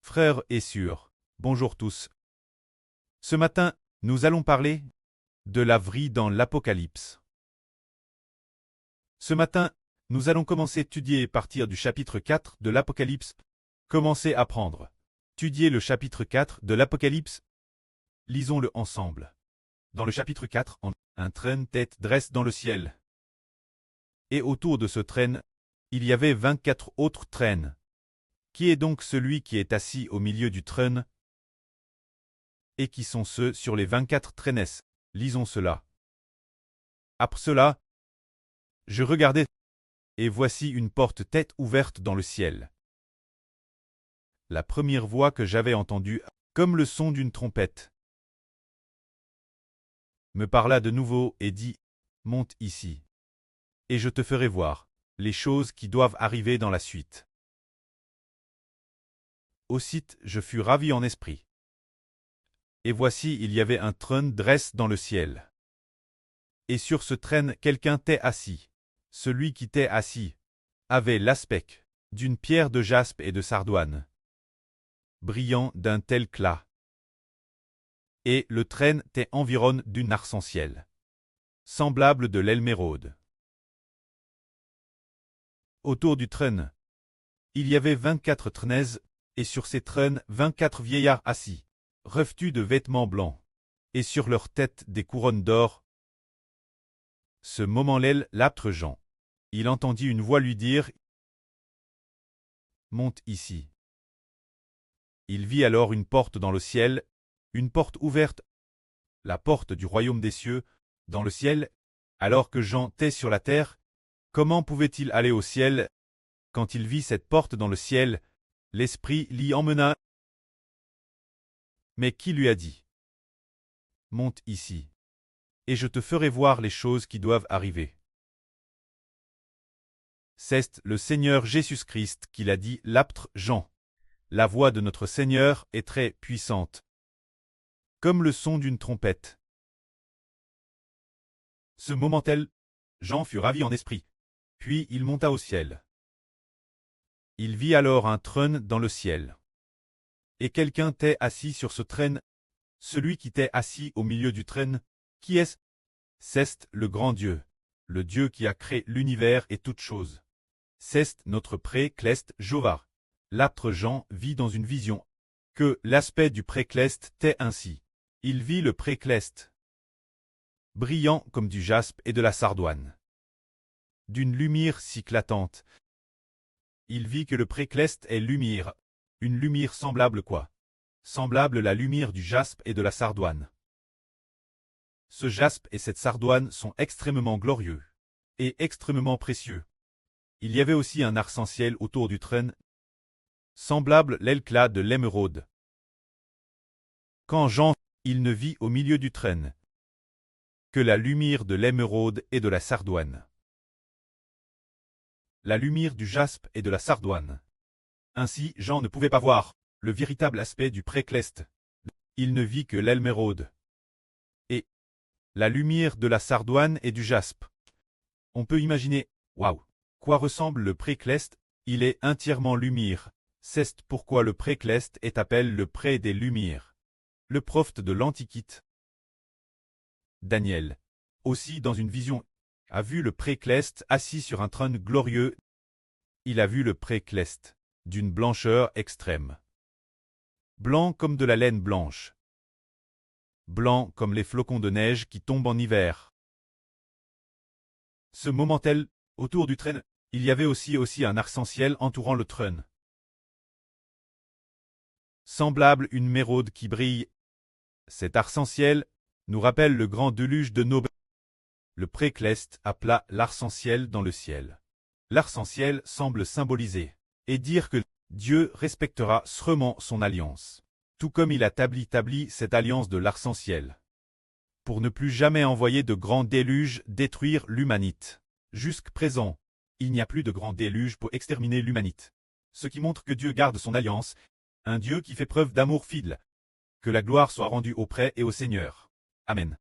Frères et sœurs, bonjour tous. Ce matin, nous allons parler de la vie dans l'Apocalypse. Ce matin, nous allons commencer à étudier à partir du chapitre 4 de l'Apocalypse. Commencez à apprendre. Étudier le chapitre 4 de l'Apocalypse. Lisons-le ensemble. Dans le chapitre 4, un traîne tête dresse dans le ciel. Et autour de ce traîne, il y avait 24 autres traînes. Qui est donc celui qui est assis au milieu du trône? Et qui sont ceux sur les 24 traînes? Lisons cela. Après cela, je regardai, et voici une porte tête ouverte dans le ciel. La première voix que j'avais entendue, comme le son d'une trompette, me parla de nouveau et dit, « Monte ici, et je te ferai voir les choses qui doivent arriver dans la suite. » Aussitôt je fus ravi en esprit. Et voici il y avait un trône dresse dans le ciel. Et sur ce trône quelqu'un était assis. Celui qui était assis avait l'aspect d'une pierre de jaspe et de sardoine, brillant d'un tel éclat. Et le trône était environ d'une arc-en-ciel, semblable de l'émeraude. Autour du trône, il y avait 24 trônes, et sur ces trônes 24 vieillards assis, revêtus de vêtements blancs, et sur leurs têtes des couronnes d'or. Ce moment-là, l'apôtre Jean, il entendit une voix lui dire, « Monte ici. » Il vit alors une porte dans le ciel, une porte ouverte, la porte du royaume des cieux, dans le ciel, alors que Jean était sur la terre. Comment pouvait-il aller au ciel? Quand il vit cette porte dans le ciel, l'Esprit l'y emmena. Mais qui lui a dit, « Monte ici, et je te ferai voir les choses qui doivent arriver. » C'est le Seigneur Jésus-Christ qui l'a dit, l'apôtre Jean. La voix de notre Seigneur est très puissante, comme le son d'une trompette. Ce moment-là, Jean fut ravi en esprit. Puis il monta au ciel. Il vit alors un trône dans le ciel. Et quelqu'un était assis sur ce trône. Celui qui était assis au milieu du trône, qui est-ce? C'est le grand Dieu, le Dieu qui a créé l'univers et toutes choses. C'est notre pré-cleste Jéhovah. L'apôtre Jean vit dans une vision que l'aspect du pré-cleste était ainsi. Il vit le pré-cleste, brillant comme du jaspe et de la sardoine, d'une lumière si éclatante. Il vit que le pré-cleste est lumière, une lumière semblable quoi? Semblable la lumière du jaspe et de la sardoine. Ce jaspe et cette sardoine sont extrêmement glorieux et extrêmement précieux. Il y avait aussi un arc-en-ciel autour du trône, semblable l'éclat de l'émeraude. Quand Jean, il ne vit au milieu du trône que la lumière de l'émeraude et de la sardoine. La lumière du jaspe et de la sardoine. Ainsi Jean ne pouvait pas voir le véritable aspect du pré-cleste. Il ne vit que l'émeraude et la lumière de la sardoine et du jaspe. On peut imaginer, waouh, quoi ressemble le pré-cleste? Il est entièrement lumière. C'est pourquoi le pré-cleste est appelé le pré des lumières. Le prophète de l'Antiquité, Daniel, aussi dans une vision, a vu le pré-cleste assis sur un trône glorieux. Il a vu le pré-cleste d'une blancheur extrême. Blanc comme de la laine blanche. Blanc comme les flocons de neige qui tombent en hiver. Ce moment-là, autour du trône, il y avait aussi un arc-en-ciel entourant le trône. Semblable une méraude qui brille. Cet arc-en-ciel nous rappelle le grand déluge de Noé. Le pré-cleste appela l'arc-en-ciel dans le ciel. L'arc-en-ciel semble symboliser et dire que Dieu respectera sûrement son alliance, tout comme il a établi cette alliance de l'arc-en-ciel, pour ne plus jamais envoyer de grands déluges détruire l'humanité. Jusqu'à présent, il n'y a plus de grands déluges pour exterminer l'humanité, ce qui montre que Dieu garde son alliance, un Dieu qui fait preuve d'amour fidèle. Que la gloire soit rendue auprès et au Seigneur. Amen.